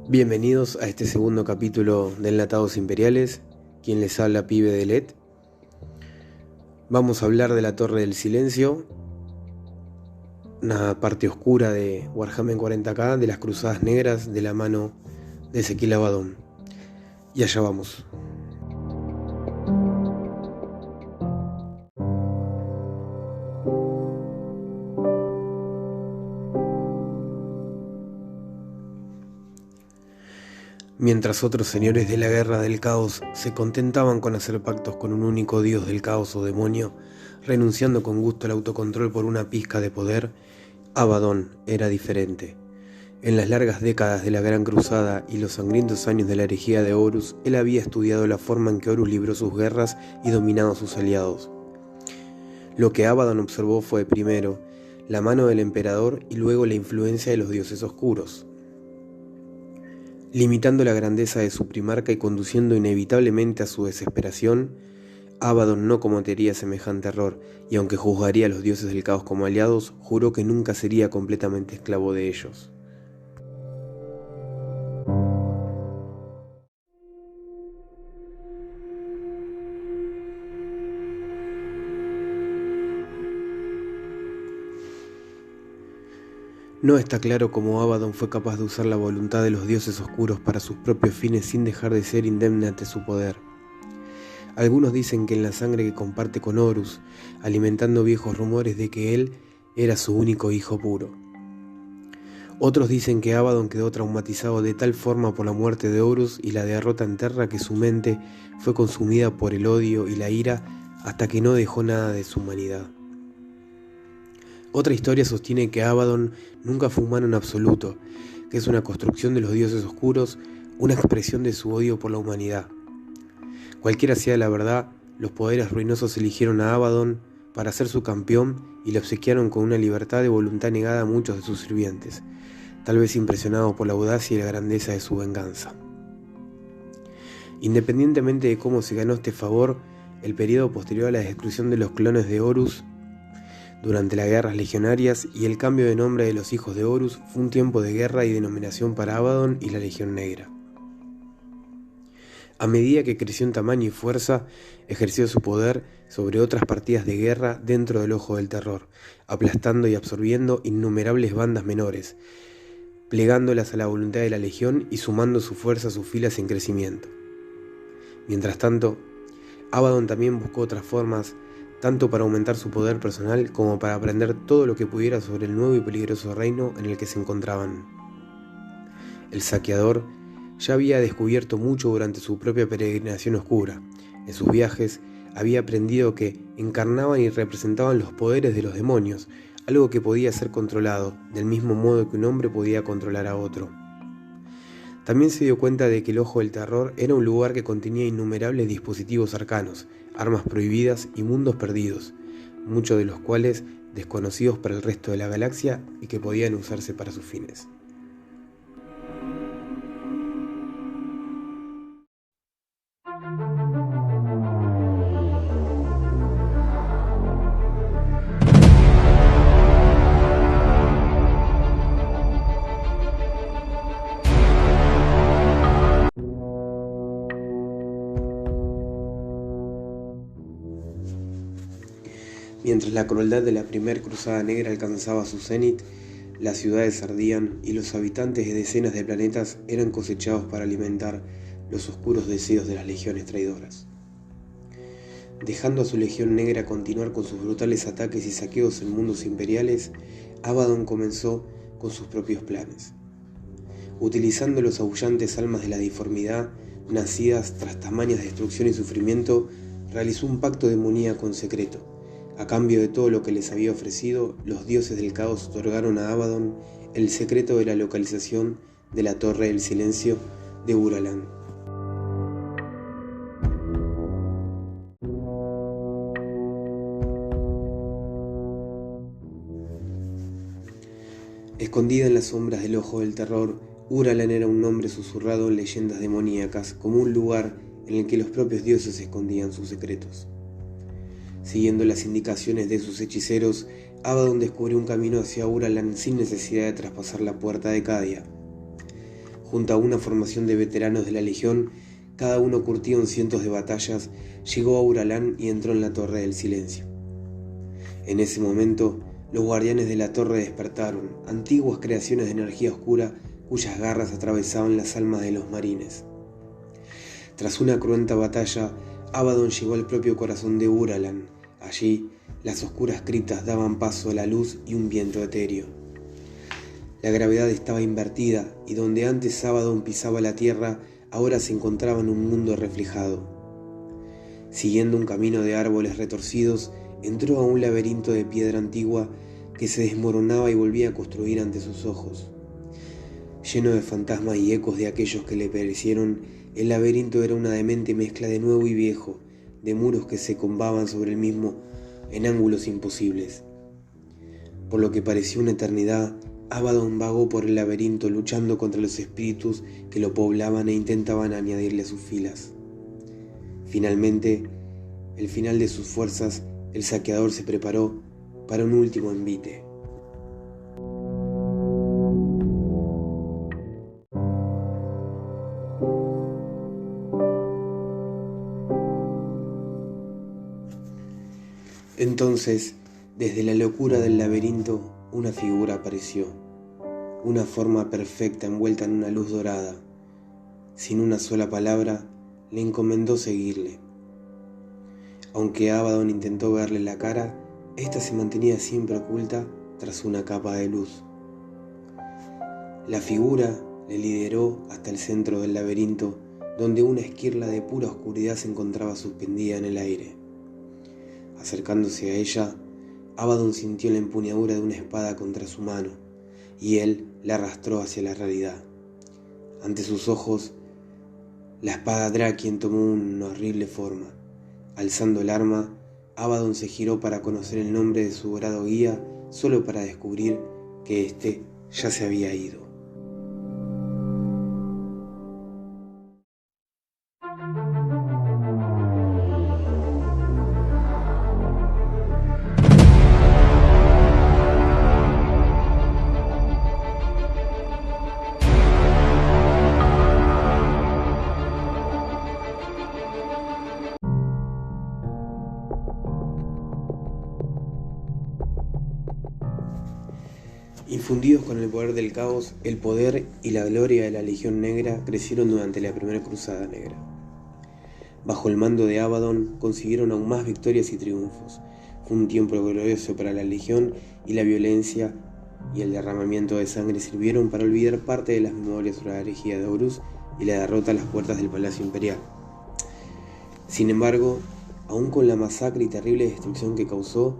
Bienvenidos a este segundo capítulo de Enlatados Imperiales. Quien les habla, Pibe de LED. Vamos a hablar de la Torre del Silencio, una parte oscura de Warhammer 40K, de las Cruzadas Negras, de la mano de Ezequiel Abaddon. Y allá vamos. Mientras otros señores de la guerra del caos se contentaban con hacer pactos con un único dios del caos o demonio, renunciando con gusto al autocontrol por una pizca de poder, Abaddon era diferente. En las largas décadas de la Gran Cruzada y los sangrientos años de la herejía de Horus, él había estudiado la forma en que Horus libró sus guerras y dominaba a sus aliados. Lo que Abaddon observó fue, primero, la mano del emperador y luego la influencia de los dioses oscuros. Limitando la grandeza de su primarca y conduciendo inevitablemente a su desesperación, Abaddon no cometería semejante error, y aunque juzgaría a los dioses del caos como aliados, juró que nunca sería completamente esclavo de ellos. No está claro cómo Abaddon fue capaz de usar la voluntad de los dioses oscuros para sus propios fines sin dejar de ser indemne ante su poder. Algunos dicen que en la sangre que comparte con Horus, alimentando viejos rumores de que él era su único hijo puro. Otros dicen que Abaddon quedó traumatizado de tal forma por la muerte de Horus y la derrota en Terra que su mente fue consumida por el odio y la ira hasta que no dejó nada de su humanidad. Otra historia sostiene que Abaddon nunca fue humano en absoluto, que es una construcción de los dioses oscuros, una expresión de su odio por la humanidad. Cualquiera sea la verdad, los poderes ruinosos eligieron a Abaddon para ser su campeón y le obsequiaron con una libertad de voluntad negada a muchos de sus sirvientes, tal vez impresionados por la audacia y la grandeza de su venganza. Independientemente de cómo se ganó este favor, el periodo posterior a la destrucción de los clones de Horus durante las guerras legionarias y el cambio de nombre de los hijos de Horus fue un tiempo de guerra y denominación para Abaddon y la Legión Negra. A medida que creció en tamaño y fuerza, ejerció su poder sobre otras partidas de guerra dentro del Ojo del Terror, aplastando y absorbiendo innumerables bandas menores, plegándolas a la voluntad de la Legión y sumando su fuerza a sus filas en crecimiento. Mientras tanto, Abaddon también buscó otras formas, tanto para aumentar su poder personal como para aprender todo lo que pudiera sobre el nuevo y peligroso reino en el que se encontraban. El saqueador ya había descubierto mucho durante su propia peregrinación oscura. En sus viajes había aprendido que encarnaban y representaban los poderes de los demonios, algo que podía ser controlado, del mismo modo que un hombre podía controlar a otro. También se dio cuenta de que el Ojo del Terror era un lugar que contenía innumerables dispositivos arcanos, armas prohibidas y mundos perdidos, muchos de los cuales desconocidos para el resto de la galaxia y que podían usarse para sus fines. Mientras la crueldad de la primera Cruzada Negra alcanzaba su cenit, las ciudades ardían y los habitantes de decenas de planetas eran cosechados para alimentar los oscuros deseos de las legiones traidoras. Dejando a su Legión Negra continuar con sus brutales ataques y saqueos en mundos imperiales, Abaddon comenzó con sus propios planes. Utilizando los aullantes almas de la disformidad, nacidas tras tamañas destrucción y sufrimiento, realizó un pacto demoníaco en secreto. A cambio de todo lo que les había ofrecido, los dioses del caos otorgaron a Abaddon el secreto de la localización de la Torre del Silencio de Uralan. Escondida en las sombras del Ojo del Terror, Uralan era un nombre susurrado en leyendas demoníacas, como un lugar en el que los propios dioses escondían sus secretos. Siguiendo las indicaciones de sus hechiceros, Abaddon descubrió un camino hacia Uralan sin necesidad de traspasar la puerta de Cadia. Junto a una formación de veteranos de la Legión, cada uno curtido en cientos de batallas, llegó a Uralán y entró en la Torre del Silencio. En ese momento, los guardianes de la torre despertaron, antiguas creaciones de energía oscura cuyas garras atravesaban las almas de los marines. Tras una cruenta batalla, Abaddon llegó al propio corazón de Uralán. Allí, las oscuras criptas daban paso a la luz y un viento etéreo. La gravedad estaba invertida y donde antes Abaddon pisaba la tierra, ahora se encontraba en un mundo reflejado. Siguiendo un camino de árboles retorcidos, entró a un laberinto de piedra antigua que se desmoronaba y volvía a construir ante sus ojos. Lleno de fantasmas y ecos de aquellos que le perecieron, el laberinto era una demente mezcla de nuevo y viejo, de muros que se combaban sobre el mismo en ángulos imposibles. Por lo que pareció una eternidad, Abaddon vagó por el laberinto luchando contra los espíritus que lo poblaban e intentaban añadirle a sus filas. Finalmente, el final de sus fuerzas, el saqueador se preparó para un último envite. Entonces, desde la locura del laberinto, una figura apareció, una forma perfecta envuelta en una luz dorada. Sin una sola palabra, le encomendó seguirle. Aunque Abaddon intentó verle la cara, ésta se mantenía siempre oculta tras una capa de luz. La figura le lideró hasta el centro del laberinto, donde una esquirla de pura oscuridad se encontraba suspendida en el aire. Acercándose a ella, Abaddon sintió la empuñadura de una espada contra su mano, y él la arrastró hacia la realidad. Ante sus ojos, la espada Drakien tomó una horrible forma. Alzando el arma, Abaddon se giró para conocer el nombre de su dorado guía, solo para descubrir que éste ya se había ido. Infundidos con el poder del caos, el poder y la gloria de la Legión Negra crecieron durante la Primera Cruzada Negra. Bajo el mando de Abaddon consiguieron aún más victorias y triunfos. Fue un tiempo glorioso para la Legión y la violencia y el derramamiento de sangre sirvieron para olvidar parte de las memorias sobre la herejía de Horus y la derrota a las puertas del Palacio Imperial. Sin embargo, aún con la masacre y terrible destrucción que causó,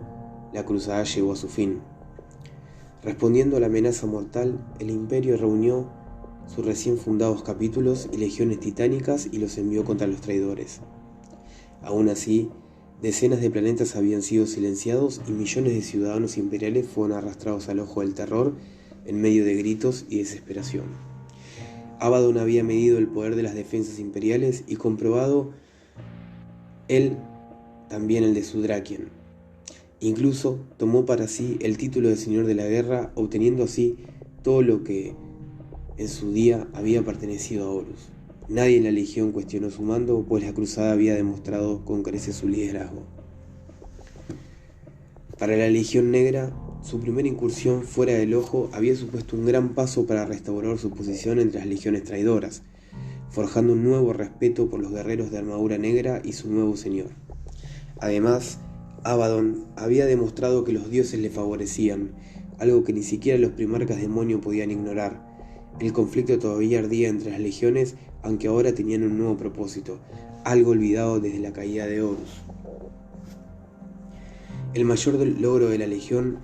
la cruzada llegó a su fin. Respondiendo a la amenaza mortal, el Imperio reunió sus recién fundados capítulos y legiones titánicas y los envió contra los traidores. Aún así, decenas de planetas habían sido silenciados y millones de ciudadanos imperiales fueron arrastrados al ojo del terror en medio de gritos y desesperación. Abaddon había medido el poder de las defensas imperiales y comprobado él también el de su Drakien. Incluso tomó para sí el título de Señor de la Guerra, obteniendo así todo lo que en su día había pertenecido a Horus. Nadie en la Legión cuestionó su mando, pues la cruzada había demostrado con creces su liderazgo. Para la Legión Negra, su primera incursión fuera del ojo había supuesto un gran paso para restaurar su posición entre las legiones traidoras, forjando un nuevo respeto por los guerreros de armadura negra y su nuevo señor. Además, Abaddon había demostrado que los dioses le favorecían, algo que ni siquiera los primarcas demonio podían ignorar. El conflicto todavía ardía entre las legiones, aunque ahora tenían un nuevo propósito, algo olvidado desde la caída de Horus. El mayor logro de la Legión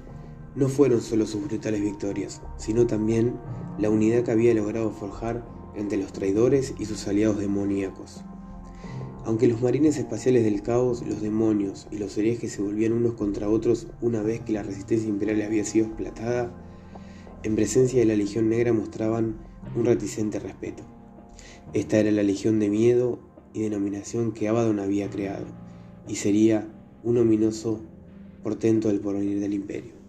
no fueron solo sus brutales victorias, sino también la unidad que había logrado forjar entre los traidores y sus aliados demoníacos. Aunque los marines espaciales del caos, los demonios y los herejes se volvían unos contra otros una vez que la resistencia imperial había sido aplatada, en presencia de la Legión Negra mostraban un reticente respeto. Esta era la Legión de miedo y denominación que Abaddon había creado, y sería un ominoso portento del porvenir del Imperio.